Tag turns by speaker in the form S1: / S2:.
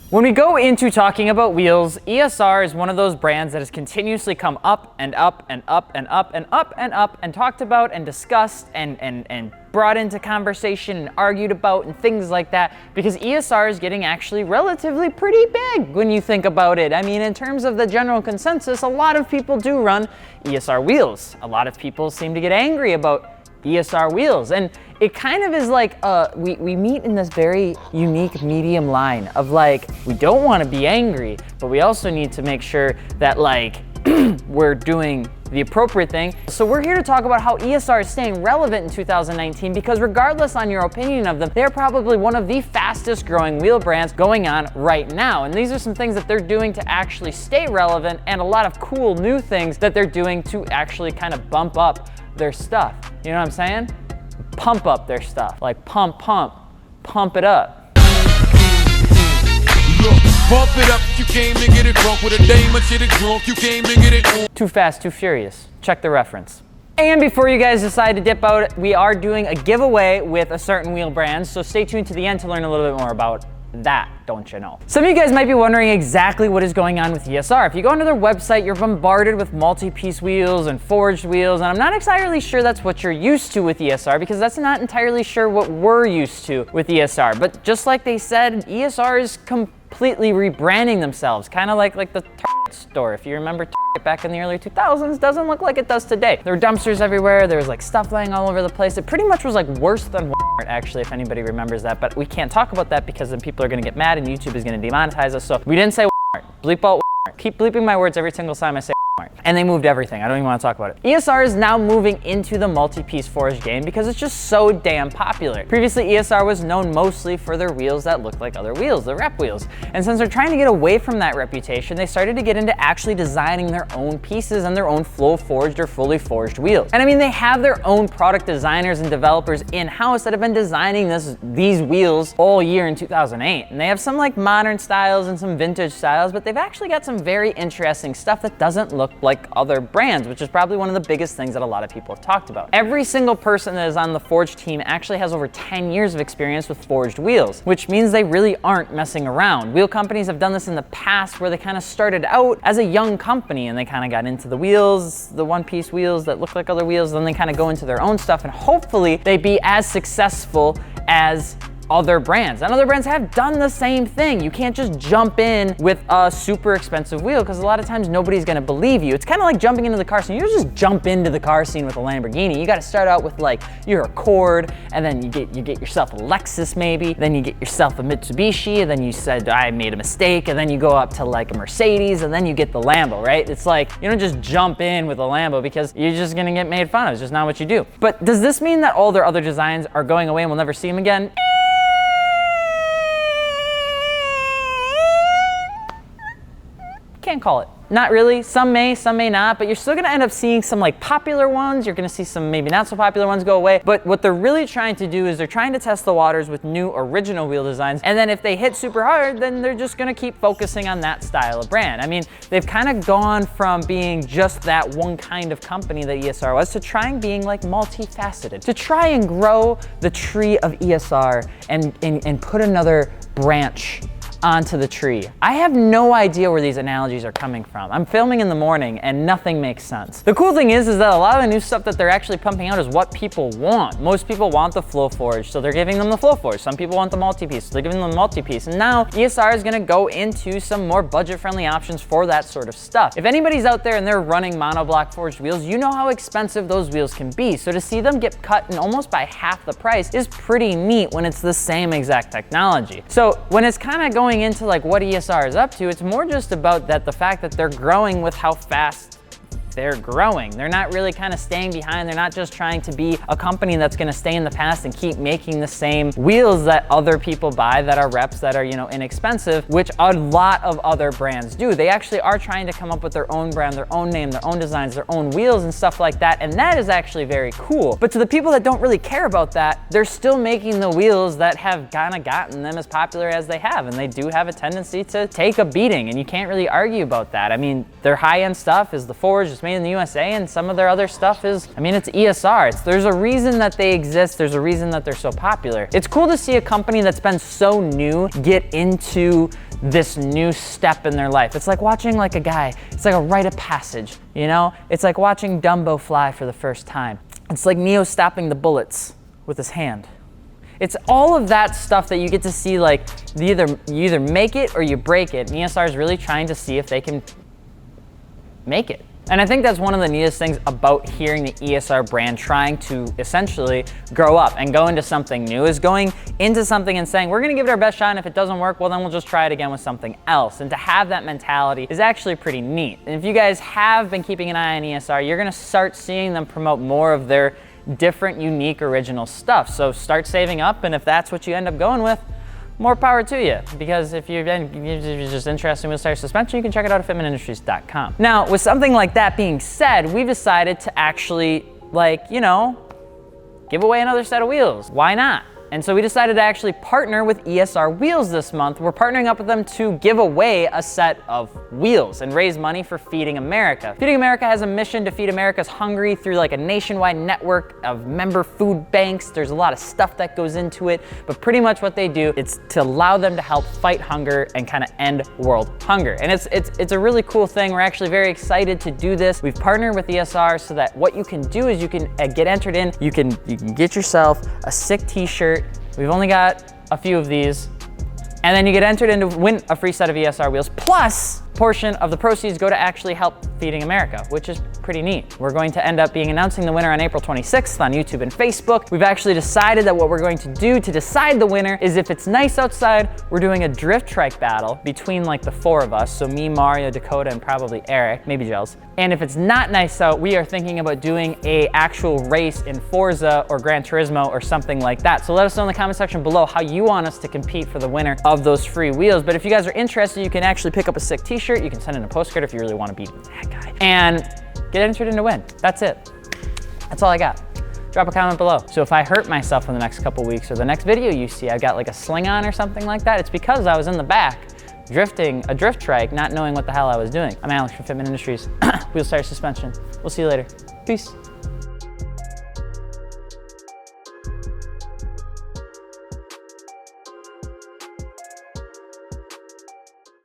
S1: When we go into talking about wheels, ESR is one of those brands that has continuously come up and up and up and up and up and up and talked about and discussed and brought into conversation and argued about and things like that, because ESR is getting actually relatively pretty big when you think about it. I mean, in terms of the general consensus, a lot of people do run ESR wheels. A lot of people seem to get angry about ESR wheels, and it kind of is like we meet in this very unique medium line of like, we don't want to be angry, but we also need to make sure that like we're doing the appropriate thing. So we're here to talk about how ESR is staying relevant in 2019, because regardless on your opinion of them, they're probably one of the fastest growing wheel brands going on right now. And these are some things that they're doing to actually stay relevant, and a lot of cool new things that they're doing to actually kind of bump up their stuff. You know what I'm saying? Pump up their stuff. Like pump it up.
S2: Pump it up, you came to get it drunk with a dame or shit drunk, you came to get it.
S1: Too Fast, Too Furious. Check the reference. And before you guys decide to dip out, we are doing a giveaway with a certain wheel brand, so stay tuned to the end to learn a little bit more about that, don't you know? Some of you guys might be wondering exactly what is going on with ESR. If you go onto their website, you're bombarded with multi-piece wheels and forged wheels, and I'm not entirely sure that's what you're used to with ESR, because that's not entirely sure what we're used to with ESR. But just like they said, ESR is completely rebranding themselves, kind of like the Target store. If you remember Target back in the early 2000s, doesn't look like it does today. There were dumpsters everywhere, there was like stuff laying all over the place. It pretty much was like worse than Walmart, actually, if anybody remembers that, but we can't talk about that because then people are gonna get mad and YouTube is gonna demonetize us. So we didn't say Walmart. Bleep out Walmart. Keep bleeping my words every single time I say Walmart. And they moved everything. I don't even want to talk about it. ESR is now moving into the multi-piece forged game because it's just so damn popular. Previously, ESR was known mostly for their wheels that looked like other wheels, the rep wheels. And since they're trying to get away from that reputation, they started to get into actually designing their own pieces and their own flow forged or fully forged wheels. And I mean, they have their own product designers and developers in-house that have been designing these wheels all year in 2008. And they have some like modern styles and some vintage styles, but they've actually got some very interesting stuff that doesn't look like other brands, which is probably one of the biggest things that a lot of people have talked about. Every single person that is on the forged team actually has over 10 years of experience with forged wheels, which means they really aren't messing around. Wheel companies have done this in the past where they kind of started out as a young company and they kind of got into the wheels, the one-piece wheels that look like other wheels, then they kind of go into their own stuff, and hopefully they be as successful as other brands. And other brands have done the same thing. You can't just jump in with a super expensive wheel, because a lot of times nobody's gonna believe you. It's kind of like jumping into the car scene. You don't just jump into the car scene with a Lamborghini. You gotta start out with like your Accord, and then you get yourself a Lexus maybe, then you get yourself a Mitsubishi, and then you said, I made a mistake, and then you go up to like a Mercedes, and then you get the Lambo, right? It's like, you don't just jump in with a Lambo because you're just gonna get made fun of. It's just not what you do. But does this mean that all their other designs are going away and we'll never see them again? Can't call it. Not really. Some may not, but you're still gonna end up seeing some like popular ones. You're gonna see some maybe not so popular ones go away. But what they're really trying to do is they're trying to test the waters with new original wheel designs. And then if they hit super hard, then they're just gonna keep focusing on that style of brand. I mean, they've kind of gone from being just that one kind of company that ESR was to trying being like multifaceted, to try and grow the tree of ESR and put another branch onto the tree. I have no idea where these analogies are coming from. I'm filming in the morning and nothing makes sense. The cool thing is that a lot of the new stuff that they're actually pumping out is what people want. Most people want the flow forge, so they're giving them the flow forge. Some people want the multi-piece, so they're giving them the multi-piece. And now ESR is gonna go into some more budget-friendly options for that sort of stuff. If anybody's out there and they're running monoblock forged wheels, you know how expensive those wheels can be. So to see them get cut in almost by half the price is pretty neat when it's the same exact technology. So when it's kind of going into like what ESR is up to, it's more just about the fact that they're growing with how fast they're growing. They're not really kind of staying behind. They're not just trying to be a company that's gonna stay in the past and keep making the same wheels that other people buy that are reps, that are, you know, inexpensive, which a lot of other brands do. They actually are trying to come up with their own brand, their own name, their own designs, their own wheels and stuff like that, and that is actually very cool. But to the people that don't really care about that, they're still making the wheels that have kind of gotten them as popular as they have, and they do have a tendency to take a beating, and you can't really argue about that. I mean, Their high-end stuff is the Forged, it's made in the USA, and some of their other stuff is, I mean, it's ESR. There's a reason that they exist, there's a reason that they're so popular. It's cool to see a company that's been so new get into this new step in their life. It's like watching like a guy, it's like a rite of passage, you know? It's like watching Dumbo fly for the first time. It's like Neo stopping the bullets with his hand. It's all of that stuff that you get to see, like you either make it or you break it. And ESR is really trying to see if they can make it. And I think that's one of the neatest things about hearing the ESR brand trying to essentially grow up and go into something new, is going into something and saying, we're gonna give it our best shot, and if it doesn't work, well then we'll just try it again with something else. And to have that mentality is actually pretty neat. And if you guys have been keeping an eye on ESR, you're gonna start seeing them promote more of their different, unique, original stuff. So start saving up, and if that's what you end up going with, more power to you, because if you're just interested in wheel-start suspension, you can check it out at fitmentindustries.com. Now, with something like that being said, we've decided to actually, like, you know, give away another set of wheels. Why not? And so we decided to actually partner with ESR Wheels this month. We're partnering up with them to give away a set of wheels and raise money for Feeding America. Feeding America has a mission to feed America's hungry through like a nationwide network of member food banks. There's a lot of stuff that goes into it, but pretty much what they do is to allow them to help fight hunger and kind of end world hunger. And it's a really cool thing. We're actually very excited to do this. We've partnered with ESR so that what you can do is you can get entered in. You can get yourself a sick t-shirt. We've only got a few of these. And then you get entered in to win a free set of ESR wheels, plus a portion of the proceeds go to actually help Feeding America, which is pretty neat. We're going to end up announcing the winner on April 26th on YouTube and Facebook. We've actually decided that what we're going to do to decide the winner is, if it's nice outside, we're doing a drift trike battle between like the four of us. So me, Mario, Dakota, and probably Eric, maybe Gels. And if it's not nice out, we are thinking about doing a actual race in Forza or Gran Turismo or something like that. So let us know in the comment section below how you want us to compete for the winner of those free wheels. But if you guys are interested, you can actually pick up a sick t-shirt. You can send in a postcard if you really want to be that guy. And get entered in to win. That's it. That's all I got. Drop a comment below. So if I hurt myself in the next couple weeks, or the next video you see I've got like a sling on or something like that, it's because I was in the back drifting a drift trike, not knowing what the hell I was doing. I'm Alex from Fitment Industries. Wheel-start suspension. We'll see you later. Peace.